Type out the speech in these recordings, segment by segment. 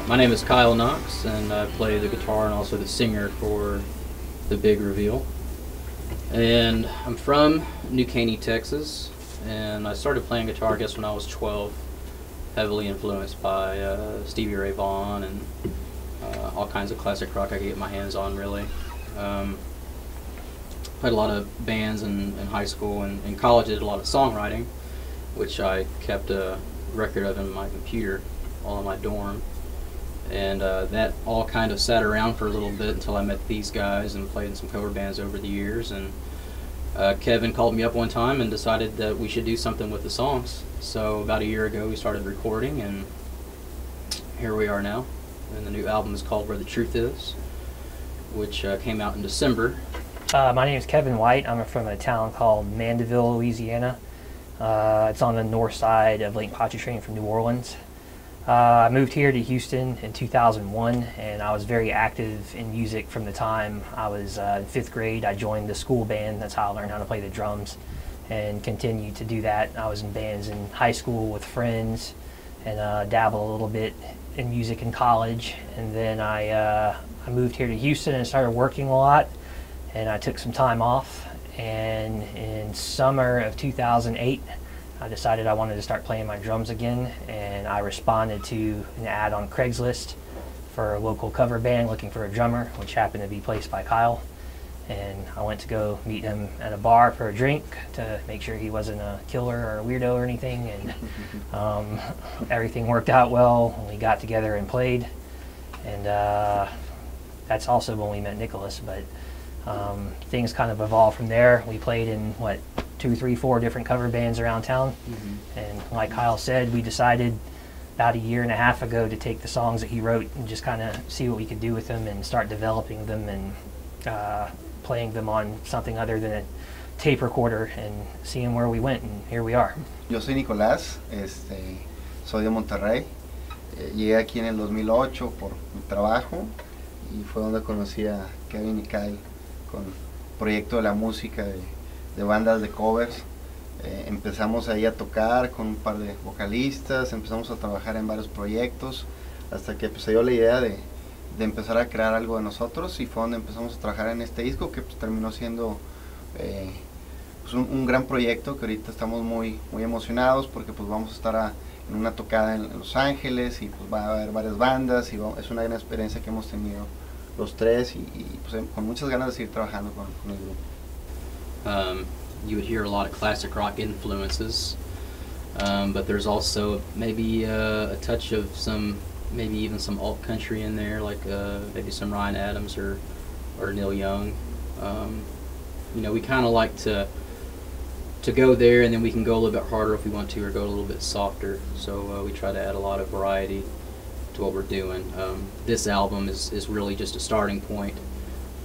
My name is Kyle Knox, and I play the guitar and also the singer for the big reveal. And I'm from New Caney, Texas, and I started playing guitar, I guess, when I was 12, heavily influenced by Stevie Ray Vaughan and all kinds of classic rock I could get my hands on, really. Played a lot of bands in high school, and in college I did a lot of songwriting, which I kept a record of in my computer all in my dorm. And that all kind of sat around for a little bit until I met these guys and played in some cover bands over the years. And Kevin called me up one time and decided that we should do something with the songs. So about a year ago we started recording, and here we are now. And the new album is called Where the Truth Is, which came out in December. My name is Kevin White. I'm from a town called Mandeville, Louisiana. It's on the north side of Lake Pontchartrain from New Orleans. I moved here to Houston in 2001, and I was very active in music from the time I was in 5th grade. I joined the school band. That's how I learned how to play the drums, and continued to do that. I was in bands in high school with friends, and dabbled a little bit in music in college. And then I moved here to Houston and started working a lot, and I took some time off. And in summer of 2008, I decided I wanted to start playing my drums again, and I responded to an ad on Craigslist for a local cover band looking for a drummer, which happened to be placed by Kyle. And I went to go meet him at a bar for a drink to make sure he wasn't a killer or a weirdo or anything, and everything worked out well, and we got together and played. And that's also when we met Nicolas, but things kind of evolved from there. We played in, 2, 3, 4 different cover bands around town. And like Kyle said, we decided about a year and a half ago to take the songs that he wrote and just kind of see what we could do with them and start developing them and playing them on something other than a tape recorder and seeing where we went, and here we are. Yo soy Nicolás, soy de Monterrey. Llegué aquí en el 2008 por mi trabajo y fue donde conocí a Kevin y Kyle con el proyecto de la música de bandas de covers. Empezamos ahí a tocar con un par de vocalistas, empezamos a trabajar en varios proyectos hasta que se dio la idea de empezar a crear algo de nosotros, y fue donde empezamos a trabajar en este disco que terminó siendo un gran proyecto, que ahorita estamos muy emocionados porque pues vamos a estar en una tocada en Los Ángeles, y pues va a haber varias bandas, y es una gran experiencia que hemos tenido los tres, y pues con muchas ganas de seguir trabajando con el grupo. You would hear a lot of classic rock influences, but there's also maybe a touch of maybe even some alt country in there, like maybe some Ryan Adams or Neil Young. You know, we kind of like to go there, and then we can go a little bit harder if we want to, or go a little bit softer. So we try to add a lot of variety to what we're doing. This album is really just a starting point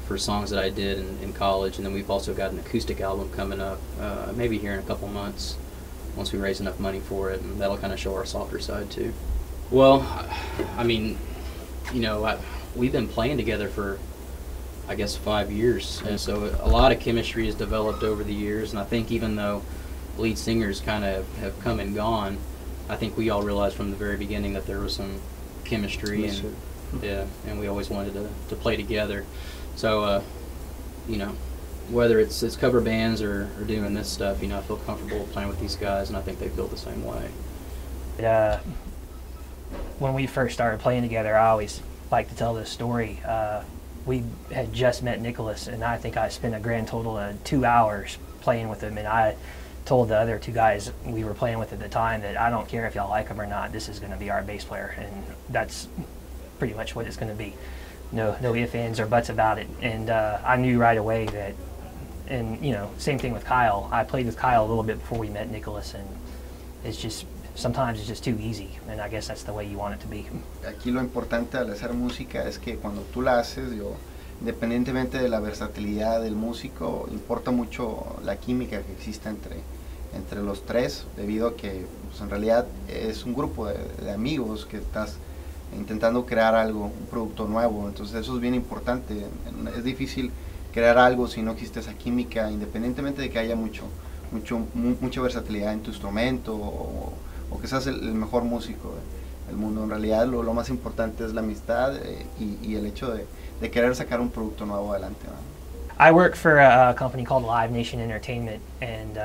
for songs that I did in college, and then we've also got an acoustic album coming up, maybe here in a couple months, once we raise enough money for it, and that'll kind of show our softer side too. Well, I mean, you know, we've been playing together for, I guess, 5 years, and so a lot of chemistry has developed over the years. And I think even though lead singers kind of have come and gone, I think we all realized from the very beginning that there was some chemistry, and yeah, and we always wanted to play together. So, you know, whether it's cover bands or doing this stuff, you know, I feel comfortable playing with these guys, and I think they feel the same way. When we first started playing together, I always like to tell this story. We had just met Nicolas, and I think I spent a grand total of 2 hours playing with him, and I told the other 2 guys we were playing with at the time that I don't care if y'all like him or not, this is going to be our bass player, and that's pretty much what it's going to be. No ifs, ands, or buts about it. And I knew right away that, and you know, same thing with Kyle. I played with Kyle a little bit before we met Nicolas, and it's just, sometimes it's just too easy, and I guess that's the way you want it to be. Aquí lo importante al hacer música es que cuando tú la haces, independientemente de la versatilidad del músico, importa mucho la química que existe entre los tres, debido a que pues, en realidad es un grupo de amigos que estás intentando crear algo, un producto nuevo. Entonces eso es bien importante. Es difícil crear algo si no existe esa química, independientemente de que haya mucha versatilidad en tu instrumento o que seas el mejor músico. el mundo. En realidad lo más importante es la amistad y el hecho de querer sacar un producto nuevo adelante, ¿no? I work for a company called Live Nation Entertainment, and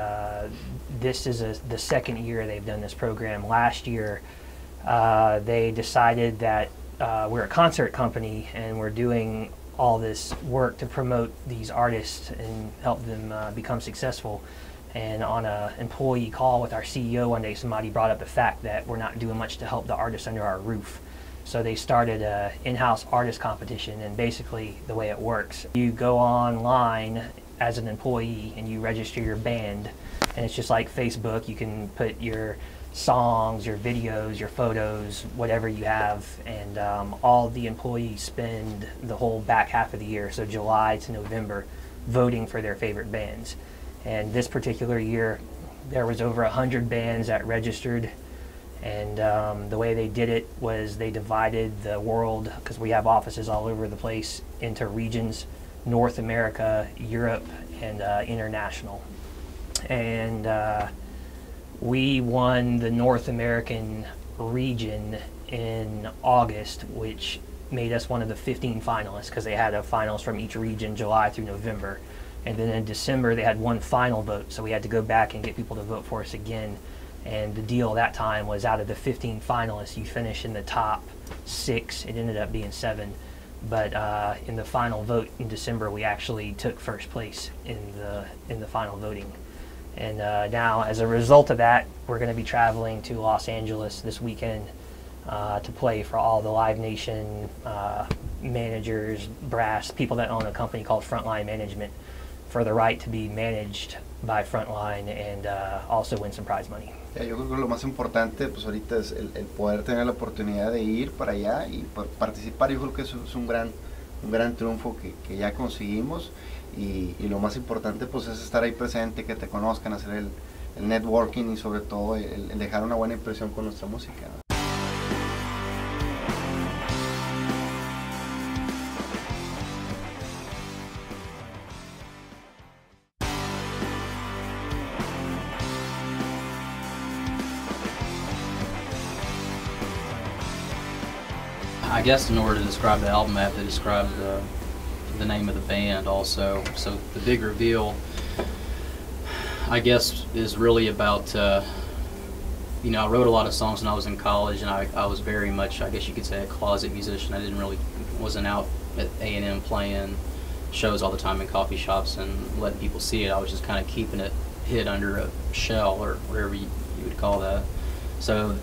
this is the second year they've done this program. Last year, they decided that we're a concert company and we're doing all this work to promote these artists and help them become successful. And on an employee call with our CEO one day, somebody brought up the fact that we're not doing much to help the artists under our roof. So they started an in-house artist competition, and basically the way it works, you go online as an employee and you register your band, and it's just like Facebook. You can put your songs, your videos, your photos, whatever you have, and all the employees spend the whole back half of the year, so July to November, voting for their favorite bands. And this particular year, there was over 100 bands that registered. And the way they did it was they divided the world, because we have offices all over the place, into regions: North America, Europe, and international. And we won the North American region in August, which made us one of the 15 finalists, because they had a finals from each region, July through November. And then in December, they had one final vote, so we had to go back and get people to vote for us again. And the deal that time was, out of the 15 finalists, you finish in the top 6. It ended up being 7. But in the final vote in December, we actually took first place in the final voting. And now, as a result of that, we're going to be traveling to Los Angeles this weekend to play for all the Live Nation managers, brass, people that own a company called Frontline Management, for the right to be managed by Frontline and also win some prize money. Yo creo que lo más importante pues ahorita es el poder tener la oportunidad de ir para allá y participar. Yo creo que eso es un gran triunfo que ya conseguimos, y lo más importante pues es estar ahí presente, que te conozcan, hacer el networking y sobre todo el dejar una buena impresión con nuestra música, ¿no? I guess in order to describe the album, I have to describe the name of the band also. So the Big Reveal, I guess, is really about, you know, I wrote a lot of songs when I was in college, and I was very much, I guess you could say, a closet musician. I wasn't out at A&M playing shows all the time in coffee shops and letting people see it. I was just kind of keeping it hid under a shell, or whatever you would call that. So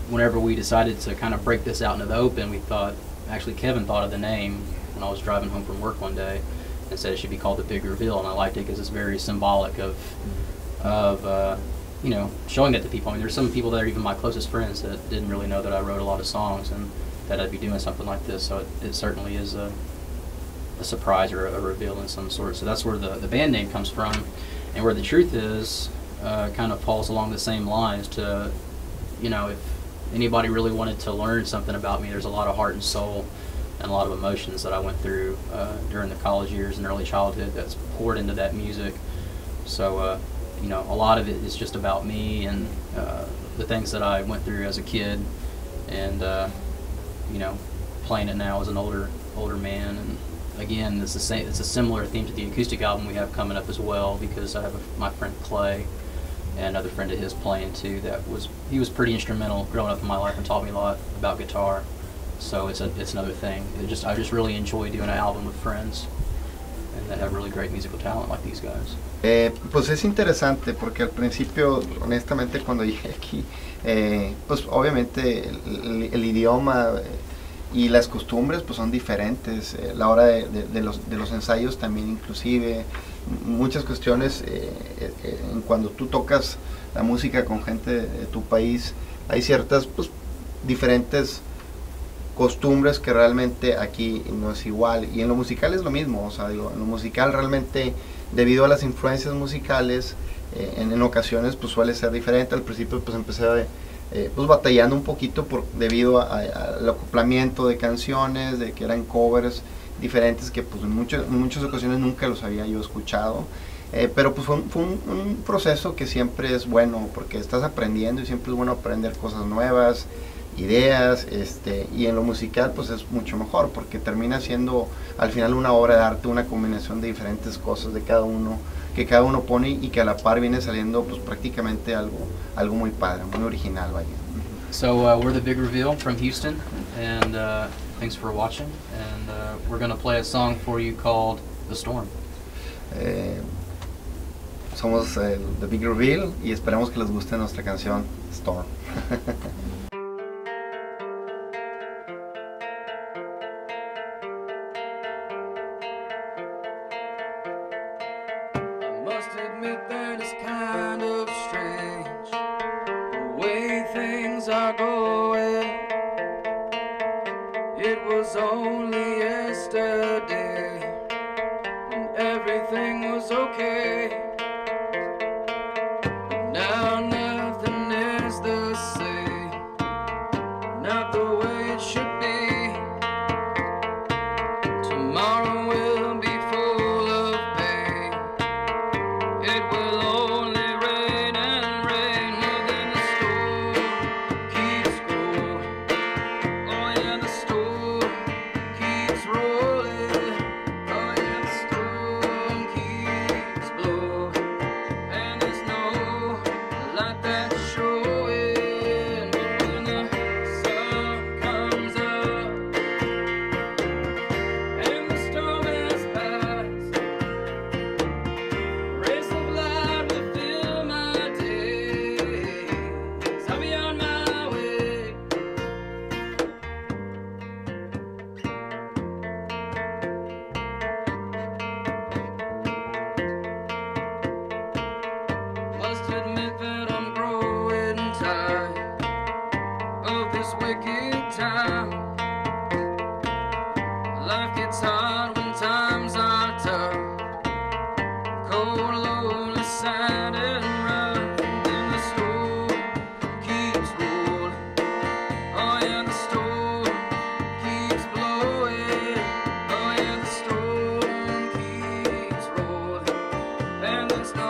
whenever we decided to kind of break this out into the open, we thought, actually Kevin thought of the name when I was driving home from work one day and said it should be called The Big Reveal, and I liked it because it's very symbolic of you know, showing it to people. I mean, there's some people that are even my closest friends that didn't really know that I wrote a lot of songs and that I'd be doing something like this, so it certainly is a surprise or a reveal in some sort. So that's where the band name comes from, and where the truth is kind of falls along the same lines to, you know, if anybody really wanted to learn something about me, there's a lot of heart and soul and a lot of emotions that I went through during the college years and early childhood that's poured into that music. So, you know, a lot of it is just about me and the things that I went through as a kid, and you know, playing it now as an older man. And again, it's a similar theme to the acoustic album we have coming up as well, because I have my friend Clay, and another friend of his playing too. He was pretty instrumental growing up in my life and taught me a lot about guitar. So it's another thing. I just really enjoy doing an album with friends and that have really great musical talent like these guys. Pues es interesante porque al principio, honestamente, cuando llegué aquí, pues obviamente el idioma y las costumbres pues son diferentes. La hora de los ensayos también, inclusive muchas cuestiones. Cuando tú tocas la música con gente de tu país, hay ciertas pues diferentes costumbres que realmente aquí no es igual, y en lo musical es lo mismo. O sea, digo, en lo musical realmente, debido a las influencias musicales, en ocasiones pues suele ser diferente. Al principio pues empecé pues batallando un poquito debido al acoplamiento de canciones, de que eran covers diferentes que pues en muchas ocasiones nunca los había yo escuchado, pero pues fue un proceso que siempre es bueno porque estás aprendiendo, y siempre es bueno aprender cosas nuevas ideas, y en lo musical pues es mucho mejor porque termina siendo al final una obra de arte, una combinación de diferentes cosas de cada uno, que cada uno pone y que a la par viene saliendo pues prácticamente algo muy padre, muy original, vaya. So we're the Big Reveal from Houston, and thanks for watching, and we're going to play a song for you called The Storm. Somos The Big Reveal y esperamos que les guste nuestra canción Storm. I must admit that it's kind of strange the way things are going. It was only yesterday when everything was okay. But now nothing is the same, not the way it should be. Tomorrow will be full of pain. It will only rain and rain. Well, then the storm keeps growing. Oh yeah, the storm keeps rolling. Oh yeah, the storm keeps blowing. And there's no light that's showing. But when the sun comes up and the storm has passed, rays of light will fill my days. I'll be on my way. Must admit that I'm growing tired of this wicked time. Life gets hard when times are tough, cold, lonely, sad, and rough. And then the storm keeps rolling. Oh yeah, the storm keeps blowing. Oh yeah, the storm keeps rolling. And there's no